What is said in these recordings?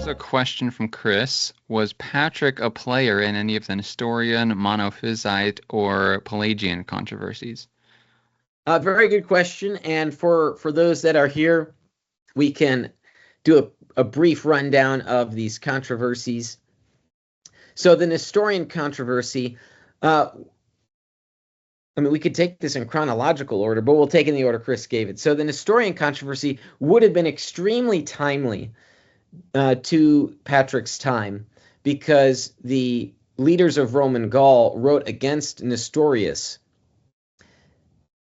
Here's a question from Chris. Was Patrick a player in any of the Nestorian, Monophysite, or Pelagian controversies? Very good question. And for those that are here, we can do a brief rundown of these controversies. So the Nestorian controversy, we could take this in chronological order, but we'll take it in the order Chris gave it. So the Nestorian controversy would have been extremely timely to Patrick's time, because the leaders of Roman Gaul wrote against Nestorius.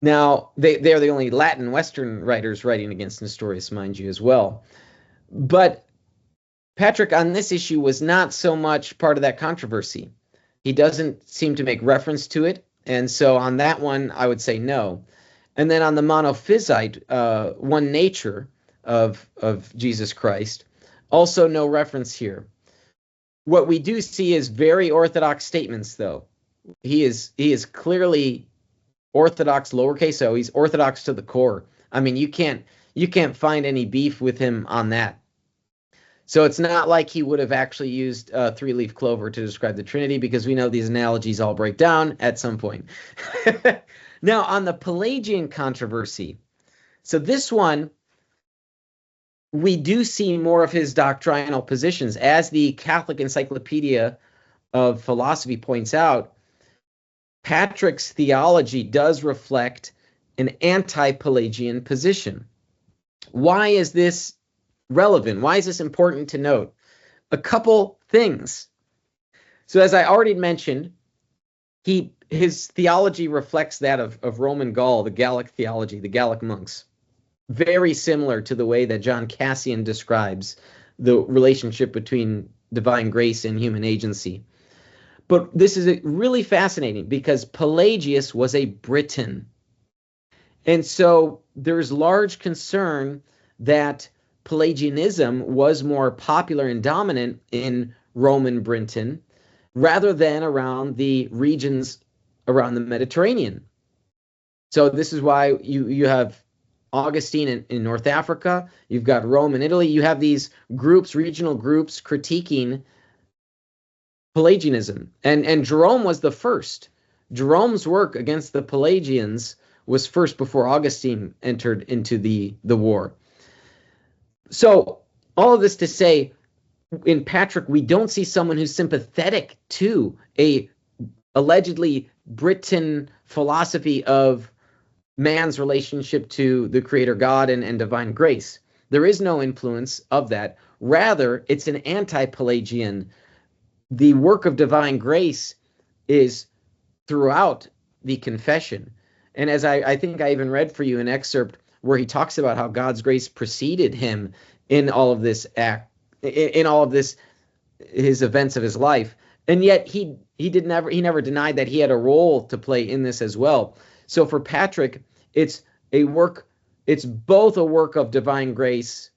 Now, they're the only Latin Western writers writing against Nestorius, mind you, as well. But Patrick on this issue was not so much part of that controversy. He doesn't seem to make reference to it. And so on that one, I would say no. And then on the Monophysite, one nature of Jesus Christ, also no reference here. What we do see is very orthodox statements, though. He is clearly orthodox, lowercase o. He's orthodox to the core. I mean, you can't find any beef with him on that. So it's not like he would have actually used three-leaf clover to describe the Trinity, because we know these analogies all break down at some point. Now, on the Pelagian controversy, so this one, we do see more of his doctrinal positions. As the Catholic Encyclopedia of Philosophy points out, Patrick's theology does reflect an anti-Pelagian position. Why is this relevant? Why is this important to note? A couple things. So as I already mentioned, his theology reflects that of Roman Gaul, the Gallic theology, the Gallic monks. Very similar to the way that John Cassian describes the relationship between divine grace and human agency. But this is really fascinating, because Pelagius was a Briton. And so there's large concern that Pelagianism was more popular and dominant in Roman Britain rather than around the regions around the Mediterranean. So this is why you have Augustine in North Africa, you've got Rome in Italy, you have these groups, regional groups, critiquing Pelagianism. And Jerome was the first. Jerome's work against the Pelagians was first, before Augustine entered into the war. So all of this to say, in Patrick, we don't see someone who's sympathetic to a allegedly Briton philosophy of man's relationship to the Creator God and divine grace. There is no influence of that. Rather, it's an anti-Pelagian. The work of divine grace is throughout the confession. And as I think I even read for you an excerpt where he talks about how God's grace preceded him in all of this his events of his life. And yet he never denied that he had a role to play in this as well. So for Patrick, it's both a work of divine grace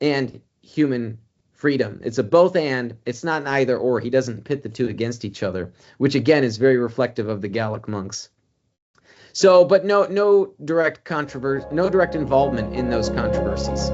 and human freedom. It's a both and. It's not an either or. He doesn't pit the two against each other, which again is very reflective of the Gallic monks. So, but no direct controversy, no direct involvement in those controversies.